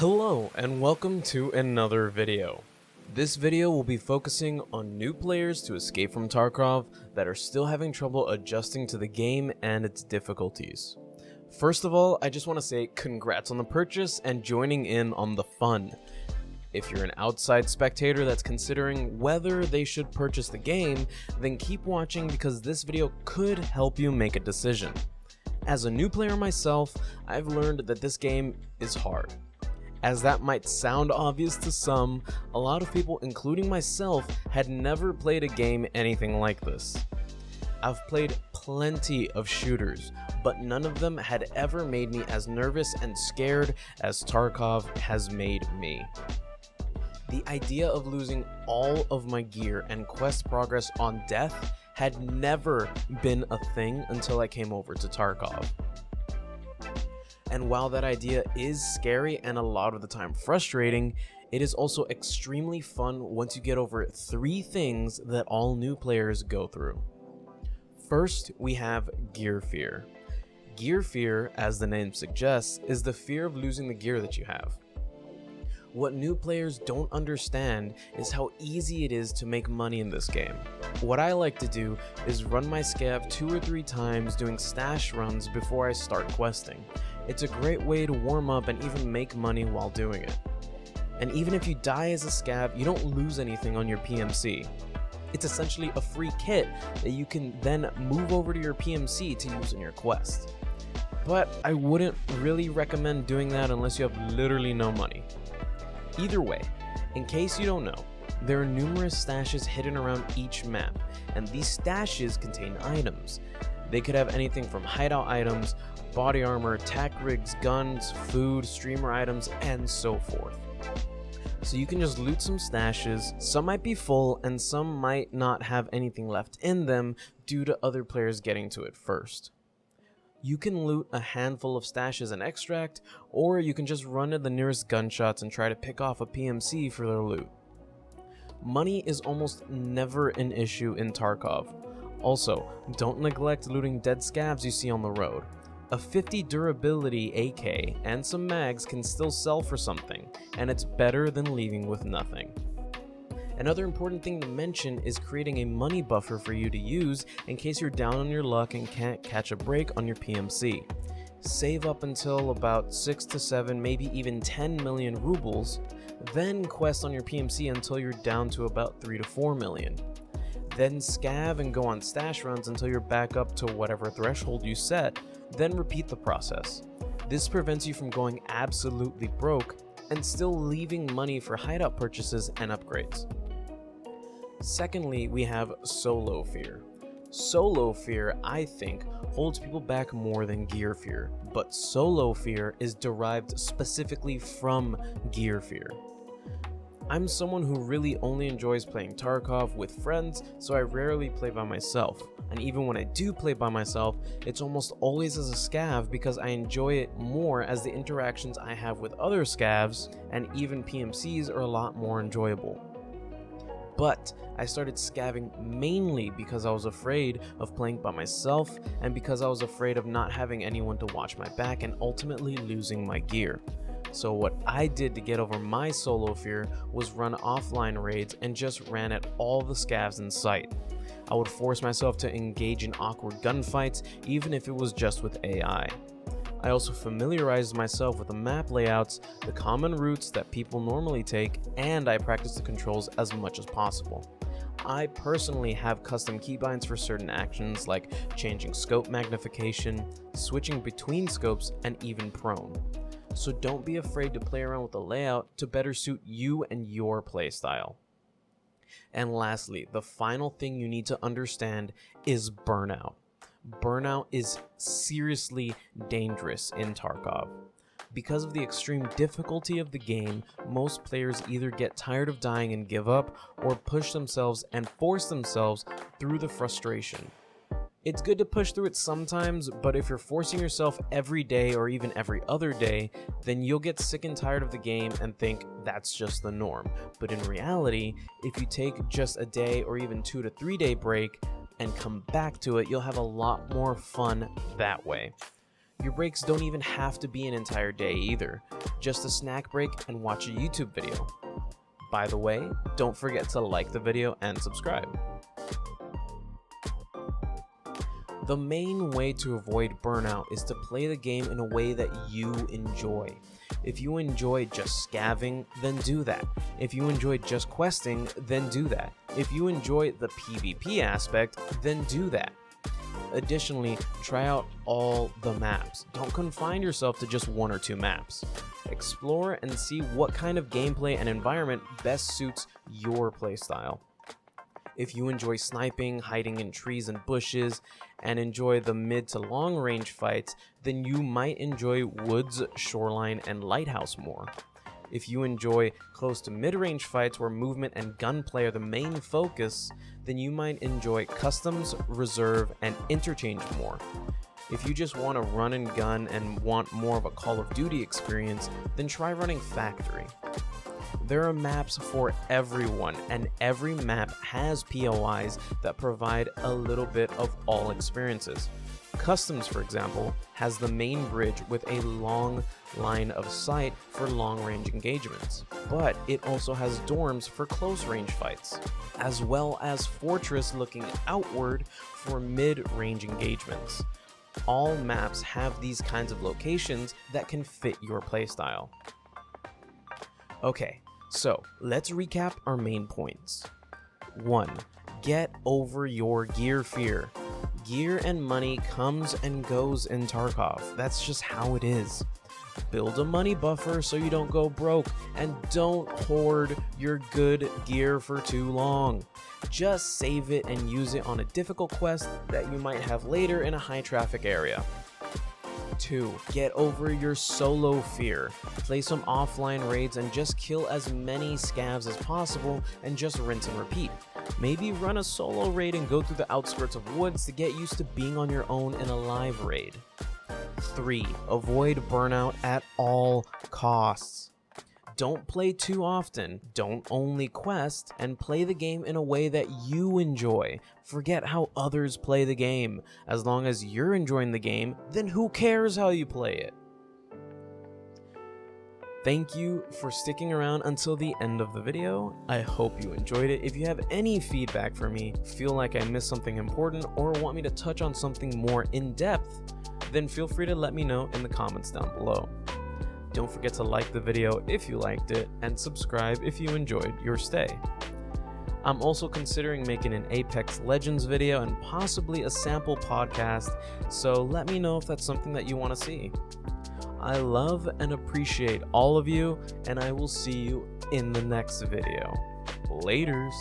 Hello and welcome to another video. This video will be focusing on new players to Escape from Tarkov that are still having trouble adjusting to the game and its difficulties. First of all, I just want to say congrats on the purchase and joining in on the fun. If you're an outside spectator that's considering whether they should purchase the game, then keep watching because this video could help you make a decision. As a new player myself, I've learned that this game is hard. As that might sound obvious to some, a lot of people, including myself, had never played a game anything like this. I've played plenty of shooters, but none of them had ever made me as nervous and scared as Tarkov has made me. The idea of losing all of my gear and quest progress on death had never been a thing until I came over to Tarkov. And while that idea is scary and a lot of the time frustrating, it is also extremely fun once you get over 3 things that all new players go through. First, we have gear fear. Gear fear, as the name suggests, is the fear of losing the gear that you have. What new players don't understand is how easy it is to make money in this game. What I like to do is run my scav 2 or 3 times doing stash runs before I start questing. It's a great way to warm up and even make money while doing it. And even if you die as a scav, you don't lose anything on your PMC. It's essentially a free kit that you can then move over to your PMC to use in your quest. But I wouldn't really recommend doing that unless you have literally no money. Either way, in case you don't know, there are numerous stashes hidden around each map, and these stashes contain items. They could have anything from hideout items, body armor, tac rigs, guns, food, streamer items, and so forth. So you can just loot some stashes. Some might be full and some might not have anything left in them due to other players getting to it first. You can loot a handful of stashes and extract, or you can just run to the nearest gunshots and try to pick off a PMC for their loot. Money is almost never an issue in Tarkov. Also, don't neglect looting dead scavs you see on the road. A 50 durability AK and some mags can still sell for something, and it's better than leaving with nothing. Another important thing to mention is creating a money buffer for you to use in case you're down on your luck and can't catch a break on your PMC. Save up until about 6 to 7, maybe even 10 million rubles, then quest on your PMC until you're down to about 3 to 4 million. Then scav and go on stash runs until you're back up to whatever threshold you set, then repeat the process. This prevents you from going absolutely broke and still leaving money for hideout purchases and upgrades. Secondly, we have solo fear. Solo fear, I think, holds people back more than gear fear, but solo fear is derived specifically from gear fear. I'm someone who really only enjoys playing Tarkov with friends, so I rarely play by myself. And even when I do play by myself, it's almost always as a scav because I enjoy it more as the interactions I have with other scavs and even PMCs are a lot more enjoyable. But I started scavving mainly because I was afraid of playing by myself and because I was afraid of not having anyone to watch my back and ultimately losing my gear. So what I did to get over my solo fear was run offline raids and just ran at all the scavs in sight. I would force myself to engage in awkward gunfights even if it was just with AI. I also familiarized myself with the map layouts, the common routes that people normally take, and I practiced the controls as much as possible. I personally have custom keybinds for certain actions like changing scope magnification, switching between scopes, and even prone. So don't be afraid to play around with the layout to better suit you and your playstyle. And lastly, the final thing you need to understand is burnout. Burnout is seriously dangerous in Tarkov. Because of the extreme difficulty of the game, most players either get tired of dying and give up, or push themselves and force themselves through the frustration. It's good to push through it sometimes, but if you're forcing yourself every day or even every other day, then you'll get sick and tired of the game and think that's just the norm. But in reality, if you take just a day or even 2 to 3 day break and come back to it, you'll have a lot more fun that way. Your breaks don't even have to be an entire day either, just a snack break and watch a YouTube video. By the way, don't forget to like the video and subscribe. The main way to avoid burnout is to play the game in a way that you enjoy. If you enjoy just scavving, then do that. If you enjoy just questing, then do that. If you enjoy the PvP aspect, then do that. Additionally, try out all the maps. Don't confine yourself to just 1 or 2 maps. Explore and see what kind of gameplay and environment best suits your playstyle. If you enjoy sniping, hiding in trees and bushes, and enjoy the mid to long range fights, then you might enjoy woods, shoreline, and lighthouse more. If you enjoy close to mid-range fights where movement and gunplay are the main focus, then you might enjoy customs, reserve, and interchange more. If you just want to run and gun and want more of a Call of Duty experience, then try running Factory. There are maps for everyone, and every map has POIs that provide a little bit of all experiences. Customs, for example, has the main bridge with a long line of sight for long-range engagements, but it also has dorms for close-range fights, as well as Fortress looking outward for mid-range engagements. All maps have these kinds of locations that can fit your playstyle. Okay, so let's recap our main points. 1. Get over your gear fear. Gear and money comes and goes in Tarkov. That's just how it is. Build a money buffer so you don't go broke, and don't hoard your good gear for too long. Just save it and use it on a difficult quest that you might have later in a high traffic area. 2. Get over your solo fear. Play some offline raids and just kill as many scavs as possible and just rinse and repeat. Maybe run a solo raid and go through the outskirts of woods to get used to being on your own in a live raid. 3. Avoid burnout at all costs. Don't play too often, don't only quest, and play the game in a way that you enjoy. Forget how others play the game. As long as you're enjoying the game, then who cares how you play it? Thank you for sticking around until the end of the video. I hope you enjoyed it. If you have any feedback for me, feel like I missed something important, or want me to touch on something more in depth, then feel free to let me know in the comments down below. Don't forget to like the video if you liked it, and subscribe if you enjoyed your stay. I'm also considering making an Apex Legends video and possibly a sample podcast, so let me know if that's something that you want to see. I love and appreciate all of you, and I will see you in the next video. Laters.